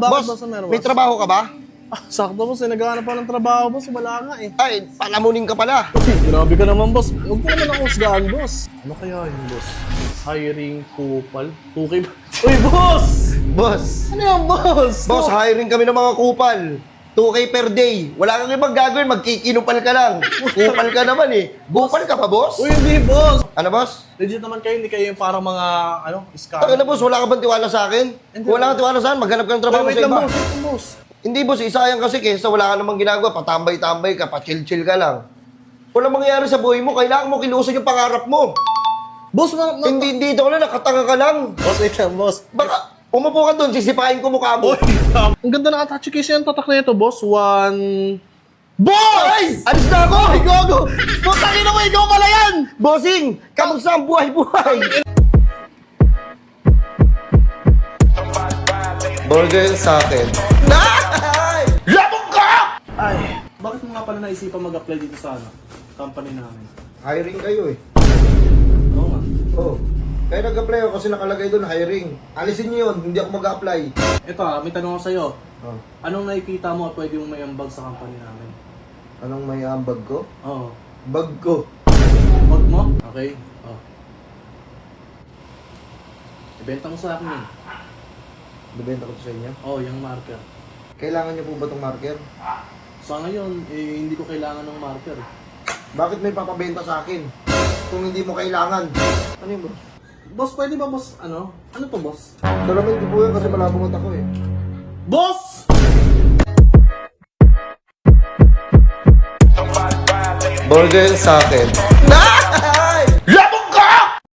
Bakit Boss, meron, may trabaho ka ba? Sakto boss, naghahanap pa ng trabaho boss, wala nga eh. Ay, palamunin ka pala. Grabe ka naman boss, huwag mo naman ako husgahan boss. Ano kaya yun boss? Hiring kupal? 2K ba? Uy boss! Boss, Ano yan boss? boss, hiring kami ng mga kupal. 2K per day. Wala kang ibang gagawin, magkikinupal ka lang. Kupal ka naman eh. Kupal ka pa, boss? Uy hindi boss! Ano, boss? Legit naman kayo, hindi kayo yung parang mga, scam. Ano, boss, wala ka bang tiwala sa akin? Kung wala kang tiwala sa akin, maghanap ka ng trabaho Wait sa lang iba. boss, wait lang boss. Hindi, boss, isayang kasi kesa wala ka namang ginagawa, patambay-tambay ka, pa-chill-chill ka lang. Walang mangyayari sa buhay mo, kailangan mo kilusog yung pangarap mo. Boss, Hindi dito ka lang, nakatanga ka lang. Boss, wait lang boss. Baka, umupo ka doon, sisipain ko mukha mo. Uy, ang ganda ng attach case yan, tatak na ito boss. Boss! Ay! Alis na ako! Ay, gogo! Putangin na mo, ikaw pala yan! Bossing! Kamusta ang buhay-buhay? Burger sa akin. Ay! Labog ka! Ay, bakit mo nga pala naisipan mag-apply dito sa company namin? Hiring kayo eh. Oo nga. Oo. Kaya nag-apply ako kasi nakalagay doon hiring. Alisin niyo yun, hindi ako mag-apply. Ito may tanong ako sa'yo. Oh. Anong nakikita mo at pwede mong may ambag sa company namin? Anong may ambag ko? Oo. Bag ko. Bag mo? Okay. Oh. Ibenta mo sa akin yun. Bibenta ko to sa inyo. Oh, yung marker. Kailangan niyo po ba itong marker? Sa ngayon, hindi ko kailangan ng marker. Bakit may papabenta sa akin? Kung hindi mo kailangan. Ano yun, boss? Boss, pwede ba boss, ano? Ano to boss? Salamin ko po yun kasi malabungot ako eh. Boss! Burger sa akin.